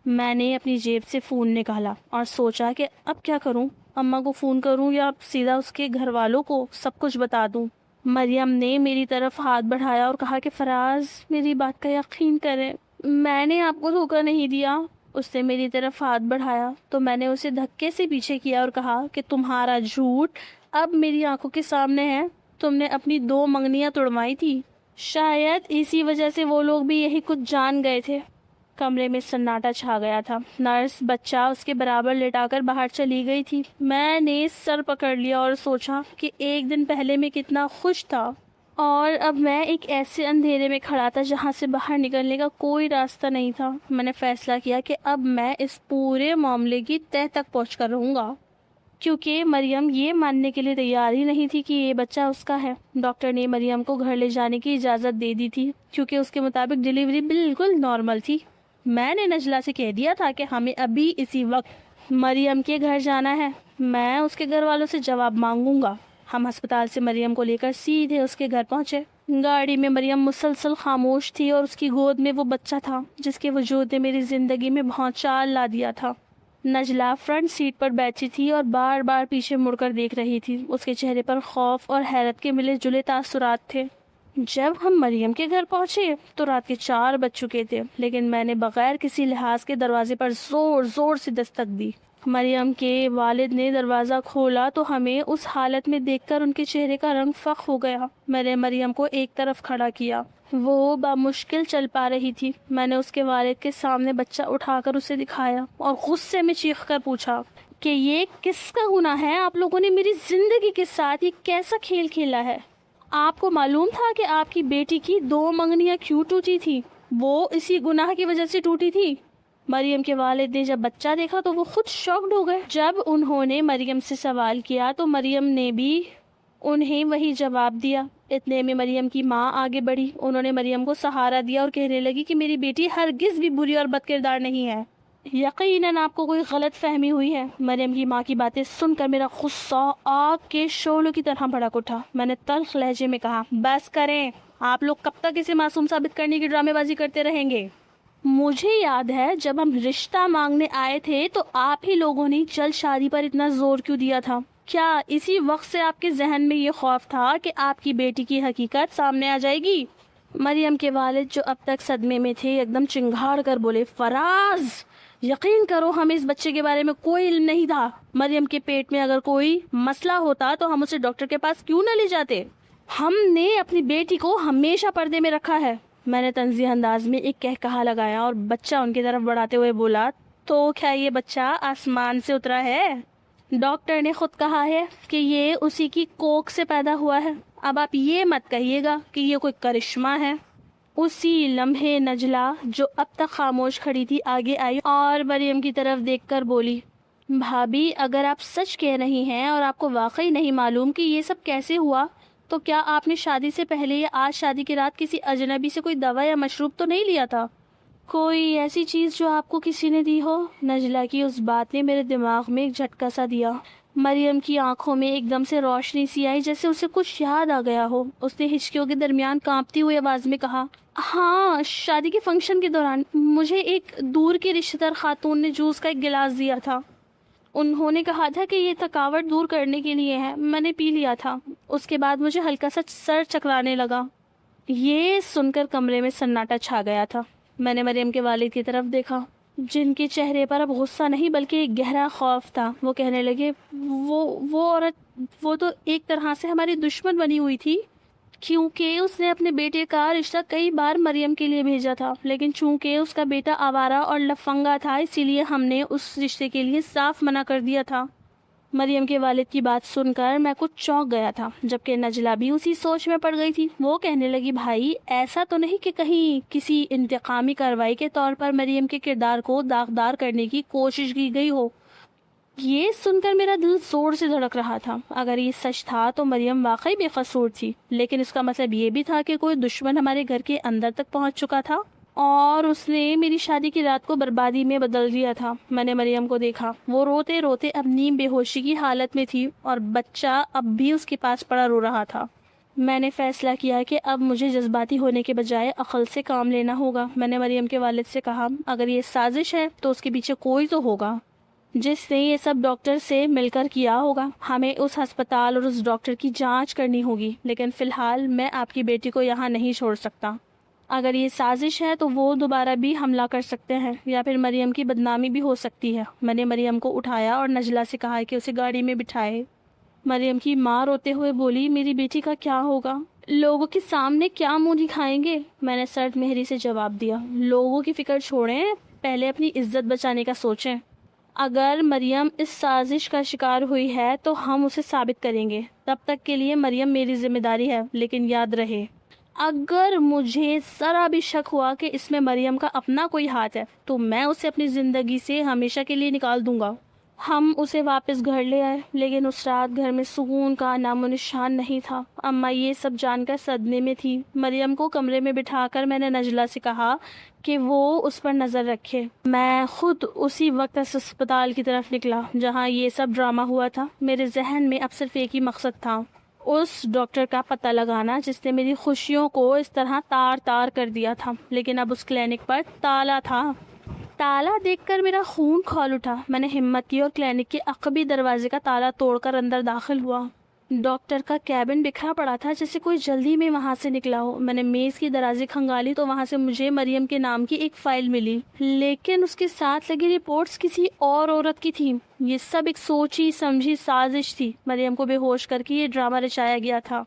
میں نے اپنی جیب سے فون نکالا اور سوچا کہ اب کیا کروں، اماں کو فون کروں یا سیدھا اس کے گھر والوں کو سب کچھ بتا دوں؟ مریم نے میری طرف ہاتھ بڑھایا اور کہا کہ فراز میری بات کا یقین کریں، میں نے آپ کو دھوکہ نہیں دیا۔ اس نے میری طرف ہاتھ بڑھایا تو میں نے اسے دھکے سے پیچھے کیا اور کہا کہ تمہارا جھوٹ اب میری آنکھوں کے سامنے ہے، تم نے اپنی 2 منگنیاں توڑوائی تھی، شاید اسی وجہ سے وہ لوگ بھی یہی کچھ جان گئے تھے۔ کمرے میں سناٹا چھا گیا تھا۔ نرس بچہ اس کے برابر لٹا کر باہر چلی گئی تھی۔ میں نے سر پکڑ لیا اور سوچا کہ ایک دن پہلے میں کتنا خوش تھا، اور اب میں ایک ایسے اندھیرے میں کھڑا تھا جہاں سے باہر نکلنے کا کوئی راستہ نہیں تھا۔ میں نے فیصلہ کیا کہ اب میں اس پورے معاملے کی تہہ تک پہنچ کر رہوں گا، کیونکہ مریم یہ ماننے کے لیے تیار ہی نہیں تھی کہ یہ بچہ اس کا ہے۔ ڈاکٹر نے مریم کو گھر لے جانے کی اجازت دے دی تھی، کیونکہ اس کے مطابق ڈیلیوری بالکل نارمل تھی۔ میں نے نجلا سے کہہ دیا تھا کہ ہمیں ابھی اسی وقت مریم کے گھر جانا ہے۔ میں اس کے گھر والوں سے جواب مانگوں گا۔ ہم ہسپتال سے مریم کو لے کر سیدھے اس کے گھر پہنچے۔ گاڑی میں مریم مسلسل خاموش تھی، اور اس کی گود میں وہ بچہ تھا جس کے وجود نے میری زندگی میں بھونچال لا دیا تھا۔ نجلا فرنٹ سیٹ پر بیٹھی تھی اور بار بار پیچھے مڑ کر دیکھ رہی تھی۔ اس کے چہرے پر خوف اور حیرت کے ملے جلے تاثرات تھے۔ جب ہم مریم کے گھر پہنچے تو رات کے 4 بج چکے تھے، لیکن میں نے بغیر کسی لحاظ کے دروازے پر زور زور سے دستک دی۔ مریم کے والد نے دروازہ کھولا تو ہمیں اس حالت میں دیکھ کر ان کے چہرے کا رنگ فخ ہو گیا۔ میں نے مریم کو ایک طرف کھڑا کیا۔ وہ بامشکل چل پا رہی تھی۔ میں نے اس کے والد کے سامنے بچہ اٹھا کر اسے دکھایا اور غصے میں چیخ کر پوچھا کہ یہ کس کا گناہ ہے؟ آپ لوگوں نے میری زندگی کے ساتھ یہ کیسا کھیل کھیلا ہے؟ آپ کو معلوم تھا کہ آپ کی بیٹی کی 2 منگنیاں کیوں ٹوٹی تھی؟ وہ اسی گناہ کی وجہ سے ٹوٹی تھی۔ مریم کے والد نے جب بچہ دیکھا تو وہ خود شاکڈ ہو گئے۔ جب انہوں نے مریم سے سوال کیا تو مریم نے بھی انہیں وہی جواب دیا۔ اتنے میں مریم کی ماں آگے بڑھی۔ انہوں نے مریم کو سہارا دیا اور کہنے لگی کہ میری بیٹی ہرگز بھی بری اور بد کردار نہیں ہے۔ یقیناً آپ کو کوئی غلط فہمی ہوئی ہے۔ مریم کی ماں کی باتیں سن کر میرا غصہ آگ کے شعلوں کی طرح بھڑک اٹھا۔ میں نے تلخ لہجے میں کہا، بس کریں، آپ لوگ کب تک اسے معصوم ثابت کرنے کی ڈرامے بازی کرتے رہیں گے؟ مجھے یاد ہے جب ہم رشتہ مانگنے آئے تھے تو آپ ہی لوگوں نے جلد شادی پر اتنا زور کیوں دیا تھا؟ کیا اسی وقت سے آپ کے ذہن میں یہ خوف تھا کہ آپ کی بیٹی کی حقیقت سامنے آ جائے گی؟ مریم کے والد جو اب تک صدمے میں تھے ایک دم چنگھاڑ کر بولے، فراز، یقین کرو ہمیں اس بچے کے بارے میں کوئی علم نہیں تھا۔ مریم کے پیٹ میں اگر کوئی مسئلہ ہوتا تو ہم اسے ڈاکٹر کے پاس کیوں نہ لے جاتے؟ ہم نے اپنی بیٹی کو ہمیشہ پردے میں رکھا ہے۔ میں نے طنزی انداز میں ایک کہا لگایا اور بچہ ان کی طرف بڑھاتے ہوئے بولا، تو کیا یہ بچہ آسمان سے اترا ہے؟ ڈاکٹر نے خود کہا ہے کہ یہ اسی کی کوکھ سے پیدا ہوا ہے۔ اب آپ یہ مت کہیے گا کہ یہ کوئی کرشمہ ہے۔ اسی لمحے نجلا جو اب تک خاموش کھڑی تھی آگے آئی اور مریم کی طرف دیکھ کر بولی، بھابھی اگر آپ سچ کہہ رہی ہیں اور آپ کو واقعی نہیں معلوم کہ یہ سب کیسے ہوا، تو کیا آپ نے شادی سے پہلے یا آج شادی کی رات کسی اجنبی سے کوئی دوا یا مشروب تو نہیں لیا تھا؟ کوئی ایسی چیز جو آپ کو کسی نے دی ہو؟ نجلا کی اس بات نے میرے دماغ میں ایک جھٹکا سا دیا۔ مریم کی آنکھوں میں ایک دم سے روشنی سی آئی، جیسے اسے کچھ یاد آ گیا ہو۔ اس نے ہچکیوں کے درمیان کانپتی ہوئی آواز میں کہا، ہاں، شادی کے فنکشن کے دوران مجھے ایک دور کی رشتہ دار خاتون نے جوس کا ایک گلاس دیا تھا۔ انہوں نے کہا تھا کہ یہ تھکاوٹ دور کرنے کے لیے ہے۔ میں نے پی لیا تھا۔ اس کے بعد مجھے ہلکا سا سر چکرانے لگا۔ یہ سن کر کمرے میں سناٹا چھا گیا تھا۔ میں نے مریم کے والد کی طرف دیکھا، جن کے چہرے پر اب غصہ نہیں بلکہ ایک گہرا خوف تھا۔ وہ کہنے لگے، وہ عورت، وہ تو ایک طرح سے ہماری دشمن بنی ہوئی تھی، کیونکہ اس نے اپنے بیٹے کا رشتہ کئی بار مریم کے لیے بھیجا تھا، لیکن چونکہ اس کا بیٹا آوارہ اور لفنگا تھا، اسی لیے ہم نے اس رشتے کے لیے صاف منع کر دیا تھا۔ مریم کے والد کی بات سن کر میں کچھ چونک گیا تھا، جبکہ نجلا بھی اسی سوچ میں پڑ گئی تھی۔ وہ کہنے لگی، بھائی ایسا تو نہیں کہ کہیں کسی انتقامی کارروائی کے طور پر مریم کے کردار کو داغدار کرنے کی کوشش کی گئی ہو؟ یہ سن کر میرا دل زور سے دھڑک رہا تھا۔ اگر یہ سچ تھا تو مریم واقعی بے قصور تھی، لیکن اس کا مطلب یہ بھی تھا کہ کوئی دشمن ہمارے گھر کے اندر تک پہنچ چکا تھا اور اس نے میری شادی کی رات کو بربادی میں بدل دیا تھا۔ میں نے مریم کو دیکھا، وہ روتے روتے اب نیم بے ہوشی کی حالت میں تھی اور بچہ اب بھی اس کے پاس پڑا رو رہا تھا۔ میں نے فیصلہ کیا کہ اب مجھے جذباتی ہونے کے بجائے عقل سے کام لینا ہوگا۔ میں نے مریم کے والد سے کہا، اگر یہ سازش ہے تو اس کے پیچھے کوئی تو ہوگا جس نے یہ سب ڈاکٹر سے مل کر کیا ہوگا۔ ہمیں اس ہسپتال اور اس ڈاکٹر کی جانچ کرنی ہوگی، لیکن فی الحال میں آپ کی بیٹی کو یہاں نہیں چھوڑ سکتا۔ اگر یہ سازش ہے تو وہ دوبارہ بھی حملہ کر سکتے ہیں یا پھر مریم کی بدنامی بھی ہو سکتی ہے۔ میں نے مریم کو اٹھایا اور نجلا سے کہا کہ اسے گاڑی میں بٹھائے۔ مریم کی ماں روتے ہوئے بولی، میری بیٹی کا کیا ہوگا؟ لوگوں کے سامنے کیا منہ دکھائیں گے؟ میں نے سرد مہری سے جواب دیا، لوگوں کی فکر چھوڑیں، پہلے اپنی عزت بچانے کا سوچیں۔ اگر مریم اس سازش کا شکار ہوئی ہے تو ہم اسے ثابت کریں گے، تب تک کے لیے مریم میری ذمہ داری ہے، لیکن یاد رہے اگر مجھے ذرا بھی شک ہوا کہ اس میں مریم کا اپنا کوئی ہاتھ ہے تو میں اسے اپنی زندگی سے ہمیشہ کے لیے نکال دوں گا۔ ہم اسے واپس گھر لے آئے، لیکن اس رات گھر میں سکون کا نام و نشان نہیں تھا۔ اماں یہ سب جان کر صدمے میں تھی۔ مریم کو کمرے میں بٹھا کر میں نے نجلہ سے کہا کہ وہ اس پر نظر رکھے۔ میں خود اسی وقت اس اسپتال کی طرف نکلا جہاں یہ سب ڈرامہ ہوا تھا۔ میرے ذہن میں اب صرف ایک ہی مقصد تھا، اس ڈاکٹر کا پتہ لگانا جس نے میری خوشیوں کو اس طرح تار تار کر دیا تھا۔ لیکن اب اس کلینک پر تالا تھا۔ تالا دیکھ کر میرا خون کھول اٹھا۔ میں نے ہمت کی اور کلینک کے عقبی دروازے کا تالا توڑ کر اندر داخل ہوا۔ ڈاکٹر کا کیبن بکھرا پڑا تھا جیسے کوئی جلدی میں وہاں سے نکلا ہو۔ میں نے میز کی درازی کھنگالی تو وہاں سے مجھے مریم کے نام کی ایک فائل ملی، لیکن اس کے ساتھ لگی رپورٹس کسی اور عورت کی تھی۔ یہ سب ایک سوچی سمجھی سازش تھی۔ مریم کو بے ہوش کر کے یہ ڈرامہ رچایا گیا تھا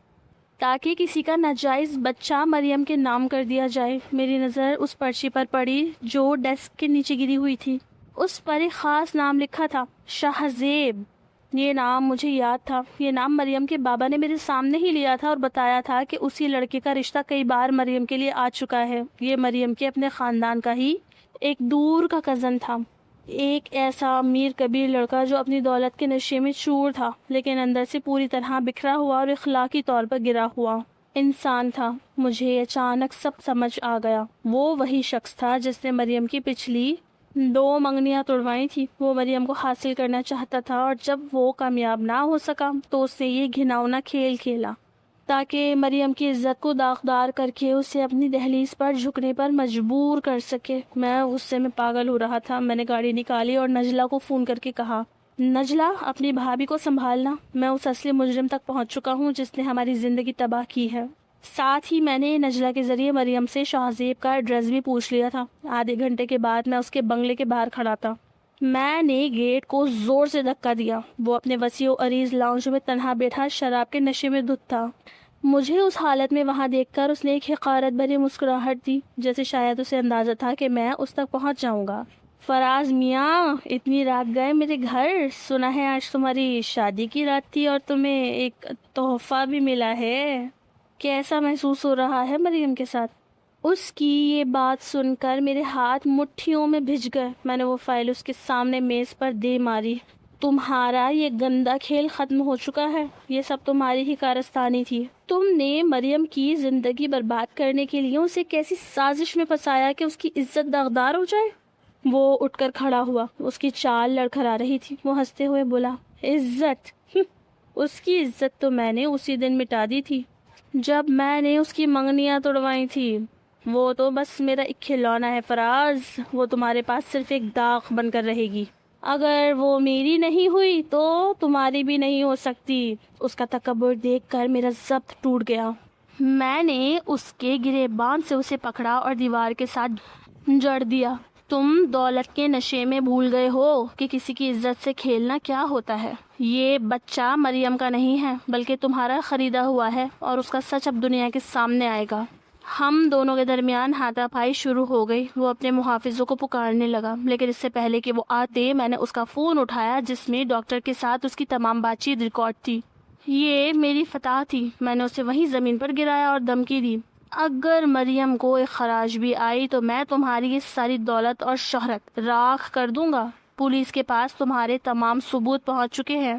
تاکہ کسی کا ناجائز بچہ مریم کے نام کر دیا جائے۔ میری نظر اس پرچی پر پڑی جو ڈیسک کے نیچے گری ہوئی تھی۔ اس پر ایک خاص نام لکھا تھا، شاہزیب۔ یہ نام مجھے یاد تھا۔ یہ نام مریم کے بابا نے میرے سامنے ہی لیا تھا اور بتایا تھا کہ اسی لڑکے کا رشتہ کئی بار مریم کے لیے آ چکا ہے۔ یہ مریم کے اپنے خاندان کا ہی ایک دور کا کزن تھا، ایک ایسا امیر کبیر لڑکا جو اپنی دولت کے نشے میں چور تھا، لیکن اندر سے پوری طرح بکھرا ہوا اور اخلاقی طور پر گرا ہوا انسان تھا۔ مجھے اچانک سب سمجھ آ گیا۔ وہ وہی شخص تھا جس نے مریم کی پچھلی 2 منگنیاں توڑوائی تھی۔ وہ مریم کو حاصل کرنا چاہتا تھا اور جب وہ کامیاب نہ ہو سکا تو اس نے یہ گھناؤنا کھیل کھیلا تاکہ مریم کی عزت کو داغدار کر کے اسے اپنی دہلیز پر جھکنے پر مجبور کر سکے۔ میں غصے میں پاگل ہو رہا تھا۔ میں نے گاڑی نکالی اور نجلہ کو فون کر کے کہا، نجلہ اپنی بھابھی کو سنبھالنا، میں اس اصلی مجرم تک پہنچ چکا ہوں جس نے ہماری زندگی تباہ کی ہے۔ ساتھ ہی میں نے نجلہ کے ذریعے مریم سے شاہزیب کا ایڈریس بھی پوچھ لیا تھا۔ آدھے گھنٹے کے بعد میں اس کے بنگلے کے باہر کھڑا تھا۔ میں نے گیٹ کو زور سے دھکا دیا۔ وہ اپنے وسیع و عریض لاؤنج میں تنہا بیٹھا شراب کے نشے میں دھت تھا۔ مجھے اس حالت میں وہاں دیکھ کر اس نے ایک حقارت بھری مسکراہٹ دی، جیسے شاید اسے اندازہ تھا کہ میں اس تک پہنچ جاؤں گا۔ فراز میاں، اتنی رات گئے میرے گھر؟ سنا ہے آج تمہاری شادی کی رات تھی اور تمہیں ایک تحفہ بھی ملا ہے۔ کیسا محسوس ہو رہا ہے مریم کے ساتھ؟ اس کی یہ بات سن کر میرے ہاتھ مٹھیوں میں بھیج گئے۔ میں نے وہ فائل اس کے سامنے میز پر دے ماری۔ تمہارا یہ گندا کھیل ختم ہو چکا ہے۔ یہ سب تمہاری ہی کارستانی تھی۔ تم نے مریم کی زندگی برباد کرنے کے لیے اسے کیسی سازش میں پھنسایا کہ اس کی عزت داغدار ہو جائے۔ وہ اٹھ کر کھڑا ہوا۔ اس کی چال لڑکھڑا رہی تھی۔ وہ ہنستے ہوئے بولا، عزت؟ اس کی عزت تو میں نے اسی دن مٹا دی تھی جب میں نے اس کی منگنیاں توڑوائی تھی۔ وہ تو بس میرا ایک کھلونا ہے فراز۔ وہ تمہارے پاس صرف ایک داغ بن کر رہے گی۔ اگر وہ میری نہیں ہوئی تو تمہاری بھی نہیں ہو سکتی۔ اس کا تکبر دیکھ کر میرا ضبط ٹوٹ گیا۔ میں نے اس کے گریبان سے اسے پکڑا اور دیوار کے ساتھ جڑ دیا۔ تم دولت کے نشے میں بھول گئے ہو کہ کسی کی عزت سے کھیلنا کیا ہوتا ہے۔ یہ بچہ مریم کا نہیں ہے بلکہ تمہارا خریدا ہوا ہے، اور اس کا سچ اب دنیا کے سامنے آئے گا۔ ہم دونوں کے درمیان ہاتھا پائی شروع ہو گئی۔ وہ اپنے محافظوں کو پکارنے لگا، لیکن اس سے پہلے کہ وہ آتے میں نے اس کا فون اٹھایا جس میں ڈاکٹر کے ساتھ اس کی تمام بات چیت ریکارڈ تھی۔ یہ میری فتح تھی۔ میں نے اسے وہیں زمین پر گرایا اور دھمکی دی، اگر مریم کو ایک خراش بھی آئی تو میں تمہاری یہ ساری دولت اور شہرت راکھ کر دوں گا۔ پولیس کے پاس تمہارے تمام ثبوت پہنچ چکے ہیں۔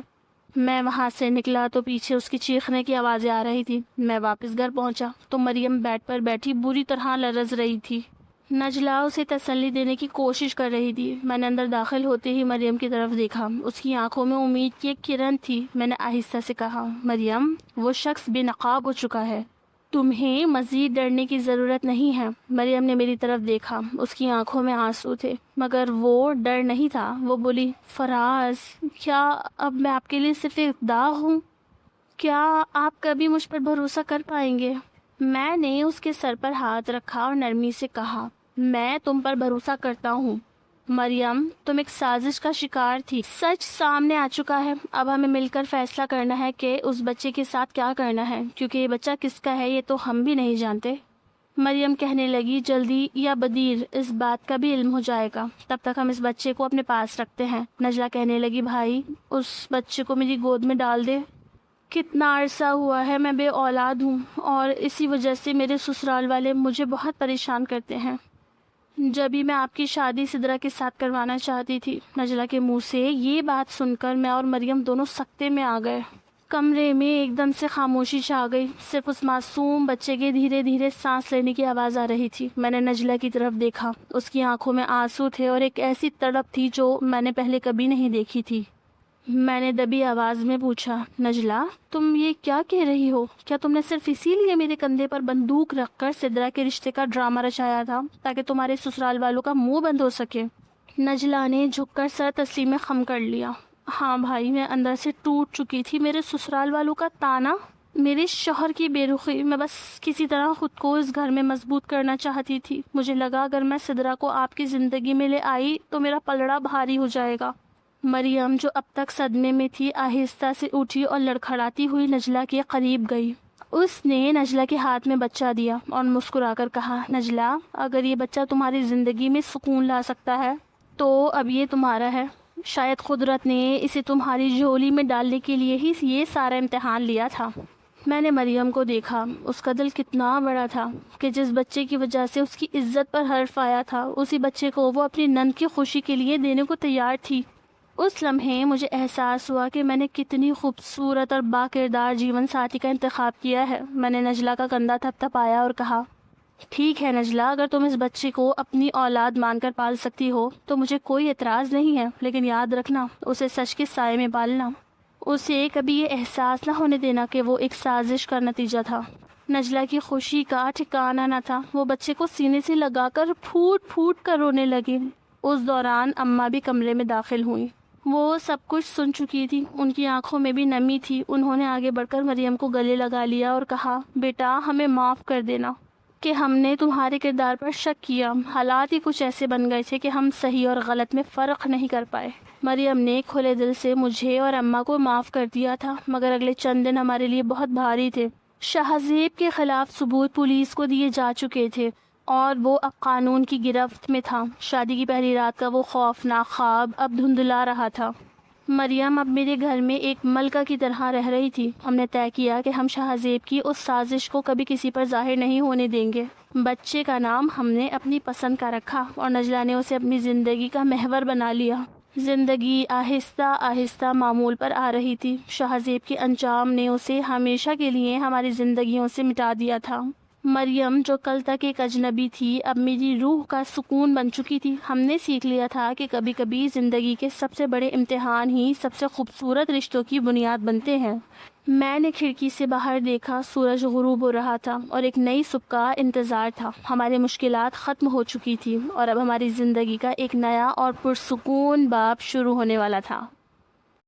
میں وہاں سے نکلا تو پیچھے اس کی چیخنے کی آوازیں آ رہی تھی۔ میں واپس گھر پہنچا تو مریم بیڈ پر بیٹھی بری طرح لرز رہی تھی۔ نجلہ اسے تسلی دینے کی کوشش کر رہی تھی۔ میں نے اندر داخل ہوتے ہی مریم کی طرف دیکھا۔ اس کی آنکھوں میں امید کی ایک کرن تھی۔ میں نے آہستہ سے کہا، مریم، وہ شخص بے نقاب ہو چکا ہے۔ تمہیں مزید ڈرنے کی ضرورت نہیں ہے۔ مریم نے میری طرف دیکھا۔ اس کی آنکھوں میں آنسو تھے، مگر وہ ڈر نہیں تھا۔ وہ بولی، فراز، کیا اب میں آپ کے لیے صرف ایک داغ ہوں؟ کیا آپ کبھی مجھ پر بھروسہ کر پائیں گے؟ میں نے اس کے سر پر ہاتھ رکھا اور نرمی سے کہا، میں تم پر بھروسہ کرتا ہوں۔ مریم تم ایک سازش کا شکار تھی، سچ سامنے آ چکا ہے، اب ہمیں مل کر فیصلہ کرنا ہے کہ اس بچے کے ساتھ کیا کرنا ہے، کیونکہ یہ بچہ کس کا ہے یہ تو ہم بھی نہیں جانتے۔ مریم کہنے لگی جلدی یا بدیر اس بات کا بھی علم ہو جائے گا، تب تک ہم اس بچے کو اپنے پاس رکھتے ہیں۔ نجلہ کہنے لگی بھائی اس بچے کو میری گود میں ڈال دے، کتنا عرصہ ہوا ہے میں بے اولاد ہوں اور اسی وجہ سے میرے سسرال والے مجھے بہت پریشان کرتے ہیں۔ جبھی میں آپ کی شادی سدرہ کے ساتھ کروانا چاہتی تھی۔ نجلہ کے منہ سے یہ بات سن کر میں اور مریم دونوں سکتے میں آ گئے۔ کمرے میں ایک دم سے خاموشی چھا گئی، صرف اس معصوم بچے کے دھیرے دھیرے سانس لینے کی آواز آ رہی تھی۔ میں نے نجلہ کی طرف دیکھا، اس کی آنکھوں میں آنسو تھے اور ایک ایسی تڑپ تھی جو میں نے پہلے کبھی نہیں دیکھی تھی۔ میں نے دبی آواز میں پوچھا نجلہ تم یہ کیا کہہ رہی ہو؟ کیا تم نے صرف اسی لیے میرے کندھے پر بندوق رکھ کر سدرہ کے رشتے کا ڈرامہ رچایا تھا تاکہ تمہارے سسرال والوں کا منہ بند ہو سکے؟ نجلہ نے جھک کر سر تسلیم میں خم کر لیا۔ ہاں بھائی، میں اندر سے ٹوٹ چکی تھی۔ میرے سسرال والوں کا تانا، میرے شوہر کی بے رخی، میں بس کسی طرح خود کو اس گھر میں مضبوط کرنا چاہتی تھی۔ مجھے لگا اگر میں سدرہ کو آپ کی زندگی میں لے آئی تو میرا پلڑا بھاری ہو جائے گا۔ مریم جو اب تک صدمے میں تھی آہستہ سے اٹھی اور لڑکھڑاتی ہوئی نجلہ کے قریب گئی۔ اس نے نجلہ کے ہاتھ میں بچہ دیا اور مسکرا کر کہا نجلہ اگر یہ بچہ تمہاری زندگی میں سکون لا سکتا ہے تو اب یہ تمہارا ہے۔ شاید قدرت نے اسے تمہاری جھولی میں ڈالنے کے لیے ہی یہ سارا امتحان لیا تھا۔ میں نے مریم کو دیکھا، اس کا دل کتنا بڑا تھا کہ جس بچے کی وجہ سے اس کی عزت پر حرف آیا تھا اسی بچے کو وہ اپنی نند کی خوشی کے لیے دینے کو تیار تھی۔ اس لمحے مجھے احساس ہوا کہ میں نے کتنی خوبصورت اور با کردار جیون ساتھی کا انتخاب کیا ہے۔ میں نے نجلہ کا کندھا تھپ تھپایا اور کہا ٹھیک ہے نجلہ، اگر تم اس بچے کو اپنی اولاد مان کر پال سکتی ہو تو مجھے کوئی اعتراض نہیں ہے، لیکن یاد رکھنا اسے سچ کے سائے میں پالنا، اسے کبھی یہ احساس نہ ہونے دینا کہ وہ ایک سازش کا نتیجہ تھا۔ نجلہ کی خوشی کا ٹھکانہ نہ تھا، وہ بچے کو سینے سے لگا کر پھوٹ پھوٹ کر رونے لگی۔ اس دوران اماں بھی کمرے میں داخل ہوئیں، وہ سب کچھ سن چکی تھی، ان کی آنکھوں میں بھی نمی تھی۔ انہوں نے آگے بڑھ کر مریم کو گلے لگا لیا اور کہا بیٹا ہمیں معاف کر دینا کہ ہم نے تمہارے کردار پر شک کیا، حالات ہی کچھ ایسے بن گئے تھے کہ ہم صحیح اور غلط میں فرق نہیں کر پائے۔ مریم نے کھلے دل سے مجھے اور اماں کو معاف کر دیا تھا، مگر اگلے چند دن ہمارے لیے بہت بھاری تھے۔ شاہزیب کے خلاف ثبوت پولیس کو دیے جا چکے تھے اور وہ اب قانون کی گرفت میں تھا۔ شادی کی پہلی رات کا وہ خوفناک خواب اب دھندلا رہا تھا۔ مریم اب میرے گھر میں ایک ملکہ کی طرح رہ رہی تھی۔ ہم نے طے کیا کہ ہم شاہزیب کی اس سازش کو کبھی کسی پر ظاہر نہیں ہونے دیں گے۔ بچے کا نام ہم نے اپنی پسند کا رکھا اور نجلہ نے اسے اپنی زندگی کا محور بنا لیا۔ زندگی آہستہ آہستہ معمول پر آ رہی تھی۔ شاہزیب کے انجام نے اسے ہمیشہ کے لیے ہماری زندگیوں سے مٹا دیا تھا۔ مریم جو کل تک ایک اجنبی تھی اب میری روح کا سکون بن چکی تھی۔ ہم نے سیکھ لیا تھا کہ کبھی کبھی زندگی کے سب سے بڑے امتحان ہی سب سے خوبصورت رشتوں کی بنیاد بنتے ہیں۔ میں نے کھڑکی سے باہر دیکھا، سورج غروب ہو رہا تھا اور ایک نئی صبح کا انتظار تھا۔ ہماری مشکلات ختم ہو چکی تھی اور اب ہماری زندگی کا ایک نیا اور پرسکون باب شروع ہونے والا تھا۔